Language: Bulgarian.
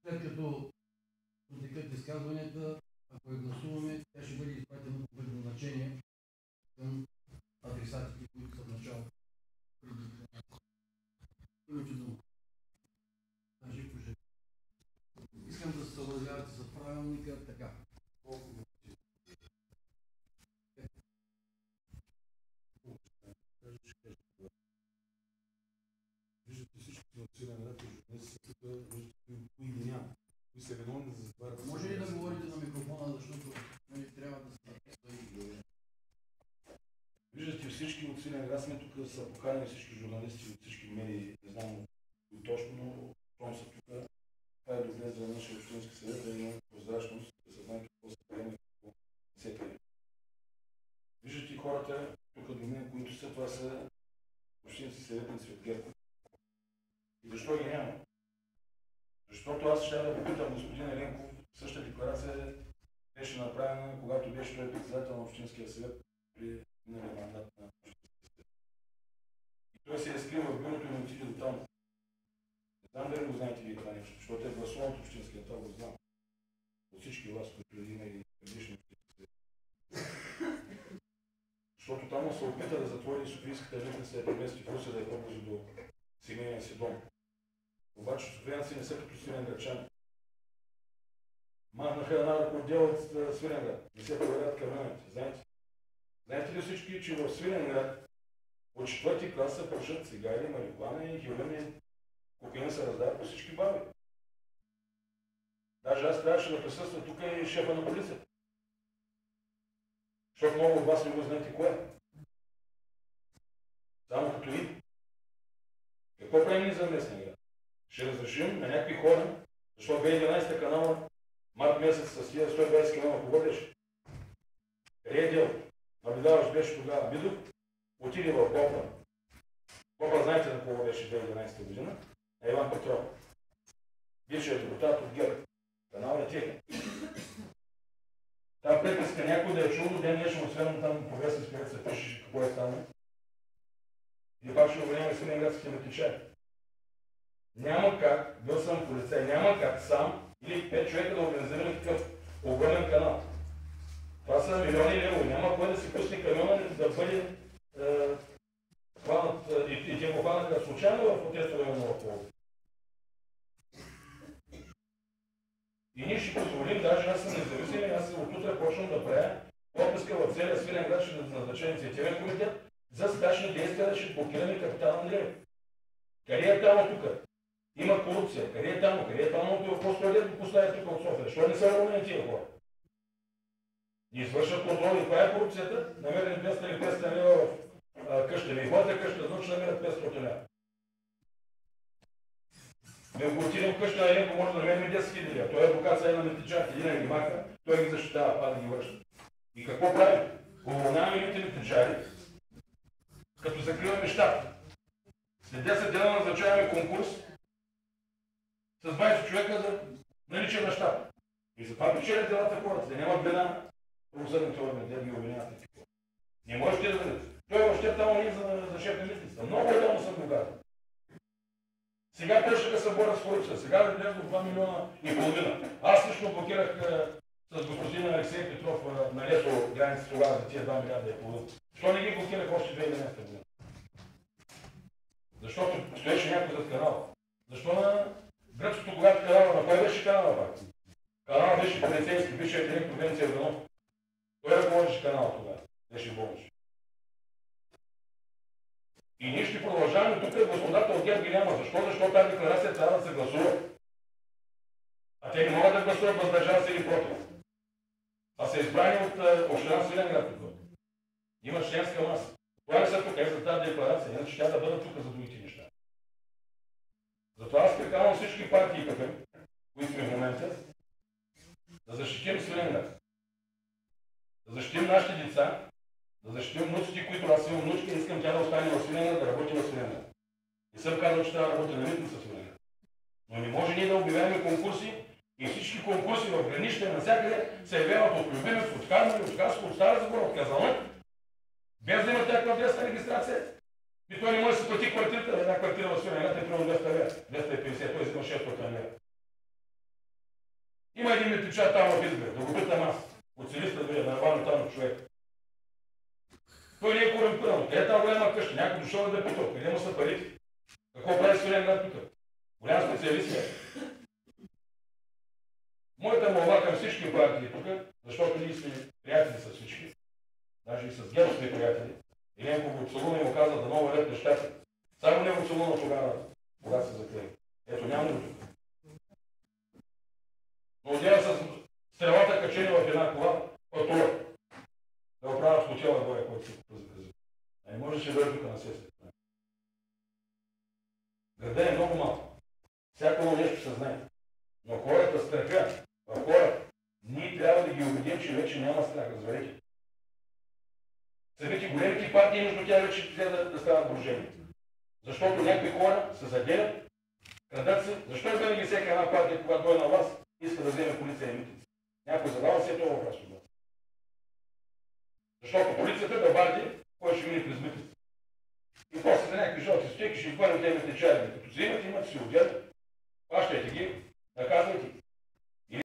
след като протекат изказванията, ако я гласуваме, тя ще бъде изпратена по предназначение към адресатите, които са в началото. Имате дума. Искам да се съобразявате с правилника така. Виждате всички финансирани ред, днес са тук, виждате кои ги няма. Кои са виновни за затварят. Може ли да говорите на микрофона, защото трябва да се Виждате всички от Свиленград сме тук, са поканени всички журналисти от всички медии, не знам точно, но щом са тук, това е добре за нашия общински съвет, да има прозрачност, да се знае какво се приема и какво не се приема. Виждате хората тук до мен, които са, това са общински съветници от ГЕРБ. И защо ги няма? Защото аз ще да попитам господин Еленков, същата декларация беше направена, когато беше той председател на Общинския съвет при миналия мандат на Общинския съвет. И той се е скрил в бюрото и не отиде до там. Не знам дали го знаете вие това нещо, защото е гласуван от Общинския, това го знам. От всички вас, които има и предишни Общински съвет. Защото там се опита да затвори Софийската житница и премести в Русе, да е по-близо до семейния си дом. Обаче софиянци не са като свиленградчани. Махнаха една ръководел от Свиленград. Не се проверят камионите. Знаете? Знаете ли всички, че в Свиленград от 4-ти клас се пушат цигари, марихуана и хероин и кокаин се раздават по всички баби. Даже аз трябваше да присъства тук и шефа на полицията. Защото много от вас не го знаете кое. Само като ви. Какво правим за местния град? Ще разрешим на някакви хора, защото 2011 канала, март месец с тия 120 км кого беше? Редел, наблюдаващ беше тогава Бидов, отиде в Копа. Копа знаете на кого беше 2011 година? На Иван Петров. Бившият депутат от ГЕРБ. Канал е техен. Та преписка някой да е чул до ден днешно, освен там по вестник където се пише какво е станало. И пак ще обвинява свиленградските метичари. Няма как, бил съм полицай, няма как сам или 5 човека да организират такъв огромен канал. Това са милиони левове. Няма кой да си пусне камиона да бъде хванат и те го хванаха случайно в протестове на Нова Половина. И ние ще позволим, даже аз съм независим, аз от утре почвам да правя подписка в целия Свиленград, ще назнача инициативен комитет за спешни действия да ще блокираме капитал Андреев. Къде е там тук? Има корупция. Къде е там? Къде е там? Просто да го поставят тук от София. Защо не са равни тия хора? И извършват контрол. И каква е корупцията? Намерени 200 или 500 лева в къща. Не ходите къща, защото ще намерят 500 лева. Не го отидем в къща на Еленко, може да намерим 10 000 лева. Той е адвокат са една метичарка, един ги маха, той ги защитава, па да ги върши. И какво правим? Уволняваме едните метичари, като закриваме щата. След 10 дена назначаваме конкурс с 20 човека за наличие на щата. И затова печелят делата хората, да нямат беда правосъдните органи, да ги обвиняват такива. Не можете да дадете. Той въобще там не е за шеф на митницата. Много отделно съм богат. Сега тършаха се борят с корупция. Сега да влезло 2,5 милиона. Аз лично блокирах с господин Алексей Петров на лето граница тогава за тия 2,5 милиарда. Защо не ги блокирах още 2011 година? Защото стоеше някой зад канала. Защо на гръцкото, когато канала, на кой беше канала пак? Канала беше полицейски, бившият директор Венци Ерганов. Той ръководеше канала тогава. Беше болнич. И ние ще продължаваме тук, господата от ГЕРБ ги няма. Защо? Защото тази декларация трябва да се гласува. А те не могат да гласуват въздържал се или против. А са избрани от община Свиленград тук. Има членска маса. Това не са тук, за тази декларация, иначе тя да бъдат тук за другите неща. Затова аз приканвам всички партии тук, които сме в момента, да защитим Свиленград. Да защитим нашите деца, да защитим внуците, които аз имам внучка и искам тя да остане в Свиленград, да работи в Свиленград. Не съм казал, че трябва да работи на митница в Свиленград. Но не може ние да обявяваме конкурси и всички конкурси в граничите навсякъде се явяват от Любимец, от Хармони, от Хаско, от Стара Загора, от Казанлък, без да има някаква адресна регистрация. И той не може да се плати квартирата, една квартира в Свиленград е примерно 200 лева, 250, той взима 600 лева. изключат там в избор, да го питам аз. От селиста дори, нормално там човек. Той не е корумпиран. Е тази голяма къща, някой дошъл да питал, къде му са парите? Какво прави Свилен град тук? Голям специалист е. Моята молба към всички партии тук, защото ние сме приятели с всички, даже и с ГЕРБ сме приятели, Еленко Войцелуна му каза да много ред нещата. Само не Войцелуна тогава, когато се заклеи. Ето няма го тук. Но отдела с стрелата качени в една кола, пътува. Да оправят в хотела горе, който се купа за каза. А не можеше да е тук на сестри. Града е много малко. Всяко нещо се знае. Но хората страха. В хората. Ние трябва да ги убедим, че вече няма страх, разберете. Самите големите партии между тях вече трябва да стават дружени. Защото някакви хора се заделят, крадат се. Защо е винаги всяка една партия, когато дойде на вас, иска да вземе полиция и митници? Някой задава си това въпрос от вас. Защото полицията да барди, кой ще мине през митници. И после за някакви жълти стеки ще хвърли темите чайни. Като взимат, имат си отдел, плащайте ги, наказвайте ги.